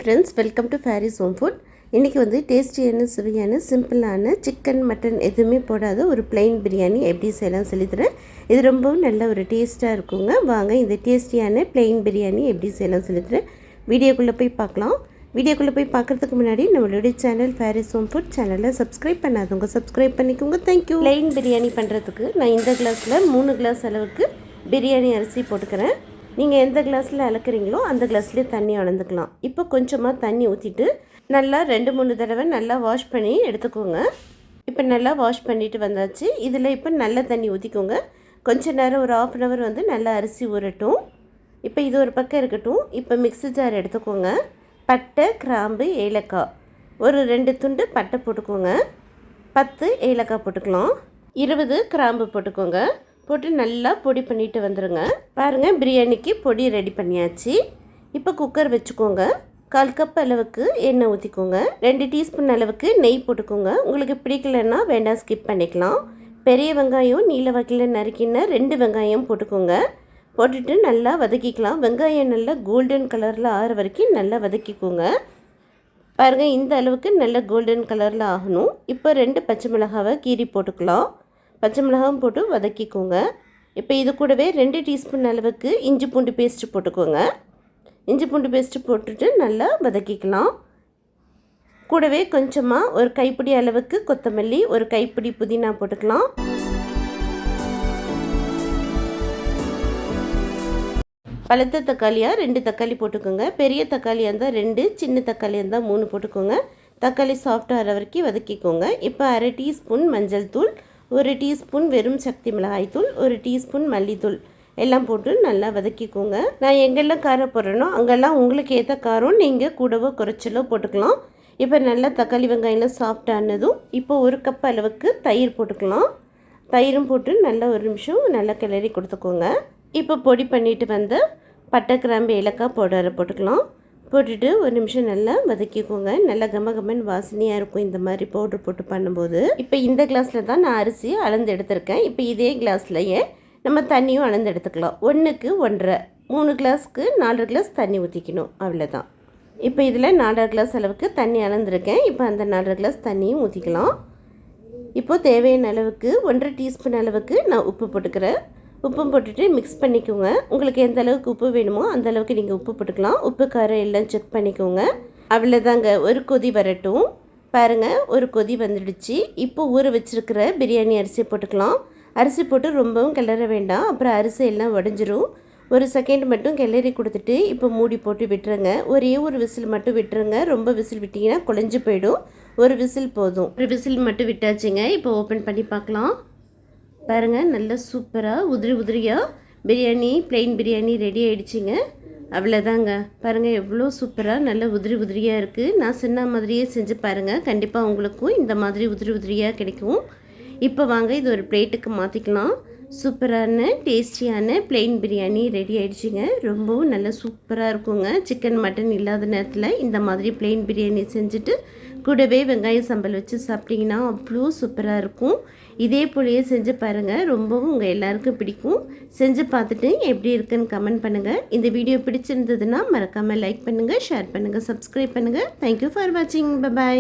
Friends, welcome to Faris home food. இன்றைக்கி வந்து டேஸ்டியான சுவையான சிம்பிளான சிக்கன் மட்டன் எதுவுமே போடாத ஒரு பிளெயின் பிரியாணி எப்படி செய்யலாம் சொல்லித்தரேன். இது ரொம்பவும் நல்ல ஒரு டேஸ்ட்டாக இருக்குங்க. வாங்க இந்த டேஸ்டியான பிளெயின் பிரியாணி எப்படி செய்யலாம் சொல்லித்தரேன். வீடியோக்குள்ளே போய் பார்க்கலாம். வீடியோக்குள்ளே போய் பார்க்குறதுக்கு முன்னாடி நம்மளுடைய சேனல் ஃபேரிஸ் ஹோம் ஃபுட் சேனலில் சப்ஸ்கிரைப் பண்ணாதவங்க சப்ஸ்கிரைப் பண்ணிக்கோங்க. தேங்க்யூ. பிளெயின் பிரியாணி பண்ணுறதுக்கு நான் இந்த கிளாஸில் 3 கிளாஸ் அளவுக்கு பிரியாணி அரிசி போட்டுக்கிறேன். நீங்கள் எந்த கிளாஸில் அளக்குறீங்களோ அந்த கிளாஸ்லேயே தண்ணி அளந்துக்கலாம். இப்போ கொஞ்சமாக தண்ணி ஊற்றிட்டு நல்லா 2-3 தடவை நல்லா வாஷ் பண்ணி எடுத்துக்கோங்க. இப்போ நல்லா வாஷ் பண்ணிவிட்டு வந்தாச்சு. இதில் இப்போ நல்ல தண்ணி ஊற்றிக்கோங்க. கொஞ்சம் நேரம் ஒரு 1/2 hour வந்து நல்லா அரிசி ஊறட்டும். இப்போ இது ஒரு பக்கம் இருக்கட்டும். இப்போ மிக்ஸி ஜார் எடுத்துக்கோங்க. பட்டை, கிராம்பு, ஏலக்காய் ஒரு 2 துண்டு பட்டை போட்டுக்கோங்க. 10 ஏலக்காய் போட்டுக்கலாம். 20 கிராம்பு போட்டுக்கோங்க. போட்டு நல்லா பொடி பண்ணிட்டு வந்துடுங்க. பாருங்கள், பிரியாணிக்கு பொடி ரெடி பண்ணியாச்சு. இப்போ குக்கர் வச்சுக்கோங்க. 1/4 கப் அளவுக்கு எண்ணெய் ஊற்றிக்கோங்க. 2 டீஸ்பூன் அளவுக்கு நெய் போட்டுக்கோங்க. உங்களுக்கு பிடிக்கலன்னா வேண்டாம், ஸ்கிப் பண்ணிக்கலாம். பெரிய வெங்காயம் நீல வகையில் நறுக்கின 2 வெங்காயம் போட்டுக்கோங்க. போட்டுட்டு நல்லா வதக்கிக்கலாம். வெங்காயம் நல்லா கோல்டன் கலரில் ஆகிற வரைக்கும் நல்லா வதக்கிக்கோங்க. பாருங்கள், இந்த அளவுக்கு நல்ல கோல்டன் கலரில் ஆகணும். இப்போ 2 பச்சை மிளகாவை கீரி போட்டுக்கலாம். பச்சை மிளகாவும் போட்டு வதக்கிக்கோங்க. இப்போ இது கூடவே 2 டீஸ்பூன் அளவுக்கு இஞ்சி பூண்டு பேஸ்ட்டு போட்டுக்கோங்க. இஞ்சி பூண்டு பேஸ்ட்டு போட்டுட்டு நல்லா வதக்கிக்கலாம். கூடவே கொஞ்சமாக ஒரு கைப்பிடி அளவுக்கு கொத்தமல்லி, ஒரு கைப்பிடி புதினா போட்டுக்கலாம். பழுத்த தக்காளியாக 2 தக்காளி போட்டுக்கோங்க. பெரிய தக்காளியாக இருந்தால் 2, சின்ன தக்காளியாக இருந்தால் 3 போட்டுக்கோங்க. தக்காளி சாஃப்டாக ஆகிற வரைக்கும் வதக்கிக்கோங்க. இப்போ 1/2 டீஸ்பூன் மஞ்சள் தூள், 1 டீஸ்பூன் வெறும் சக்தி மிளகாய் தூள், 1 டீஸ்பூன் மல்லித்தூள் எல்லாம் போட்டு நல்லா வதக்கிக்கோங்க. நான் எங்கெல்லாம் காரம் போடுறேனோ அங்கெல்லாம் உங்களுக்கு ஏற்ற காரம் நீங்கள் கூடவோ குறைச்சலோ போட்டுக்கலாம். இப்போ நல்லா தக்காளி வெங்காயம்லாம் சாஃப்டானதும் இப்போ 1 கப் அளவுக்கு தயிர் போட்டுக்கலாம். தயிரும் போட்டு நல்லா 1 நிமிஷம் நல்லா கிளறி கொடுத்துக்கோங்க. இப்போ பொடி பண்ணிட்டு வந்த பட்டை, கிராம்பு, ஏலக்காய் பவுடரை போட்டுக்கலாம். போட்டுட்டு 1 நிமிஷம் நல்லா வதக்கிக்கோங்க. நல்லா கமகமன் வாசனையாக இருக்கும் இந்த மாதிரி பவுட்ரு போட்டு பண்ணும்போது. இப்போ இந்த கிளாஸில் தான் நான் அரிசி அளந்து எடுத்திருக்கேன். இப்போ இதே கிளாஸ்லையே நம்ம தண்ணியும் அளந்து எடுத்துக்கலாம். 1க்கு 1.5, 3 கிளாஸ்க்கு 4 கிளாஸ் தண்ணி ஊற்றிக்கணும். அவ்வளோதான். இப்போ இதில் 4 கிளாஸ் அளவுக்கு தண்ணி அளந்துருக்கேன். இப்போ அந்த 4 கிளாஸ் தண்ணியும் ஊற்றிக்கலாம். இப்போது தேவையான அளவுக்கு 1.5 டீஸ்பூன் அளவுக்கு நான் உப்பு போட்டுக்கிறேன். உப்பும் போட்டுட்டு மிக்ஸ் பண்ணிக்கோங்க. உங்களுக்கு எந்த அளவுக்கு உப்பு வேணுமோ அந்த அளவுக்கு நீங்கள் உப்பு போட்டுக்கலாம். உப்பு காரம் எல்லாம் செக் பண்ணிக்கோங்க. அவ்வளோதாங்க. ஒரு கொதி வரட்டும். பாருங்கள், ஒரு கொதி வந்துடுச்சு. இப்போ ஊற வச்சுருக்கிற பிரியாணி அரிசி போட்டுக்கலாம். அரிசி போட்டு ரொம்பவும் கிளற வேண்டாம், அப்புறம் அரிசி எல்லாம் உடஞ்சிரும். 1 செகண்ட் மட்டும் கிளறி கொடுத்துட்டு இப்போ மூடி போட்டு விட்டுருங்க. ஒரே ஒரு விசில் மட்டும் விட்டுருங்க. ரொம்ப விசில் விட்டிங்கன்னா குழஞ்சி போயிடும். ஒரு விசில் போதும். ஒரு விசில் மட்டும் விட்டாச்சுங்க. இப்போ ஓப்பன் பண்ணி பார்க்கலாம். பாருங்கள், நல்லா சூப்பராக உதிரியாக பிரியாணி, பிளெயின் பிரியாணி ரெடி ஆகிடுச்சிங்க. அவ்வளோதாங்க. பாருங்கள், எவ்வளோ சூப்பராக நல்ல உதிரியாக இருக்குது. நான் சொன்ன மாதிரியே செஞ்சு பாருங்கள். கண்டிப்பாக உங்களுக்கும் இந்த மாதிரி உதிரியாக கிடைக்கும். இப்போ வாங்க இது ஒரு பிளேட்டுக்கு மாற்றிக்கலாம். சூப்பரான டேஸ்டியான பிளெயின் பிரியாணி ரெடி ஆகிடுச்சிங்க. ரொம்பவும் நல்லா சூப்பராக இருக்குங்க. சிக்கன் மட்டன் இல்லாத நேரத்தில் இந்த மாதிரி பிளெயின் பிரியாணி செஞ்சுட்டு கூடவே வெங்காய சம்பல் வச்சு சாப்பிட்டிங்கன்னா அவ்வளோ சூப்பராக இருக்கும். இதே போலேயே செஞ்சு பாருங்கள். ரொம்பவும் உங்கள் எல்லாருக்கும் பிடிக்கும். செஞ்சு பார்த்துட்டு எப்படி இருக்குன்னு கமெண்ட் பண்ணுங்கள். இந்த வீடியோ பிடிச்சிருந்ததுன்னா மறக்காமல் லைக் பண்ணுங்கள், ஷேர் பண்ணுங்கள், சப்ஸ்கிரைப் பண்ணுங்கள். தேங்க்யூ ஃபார் வாட்சிங். பை.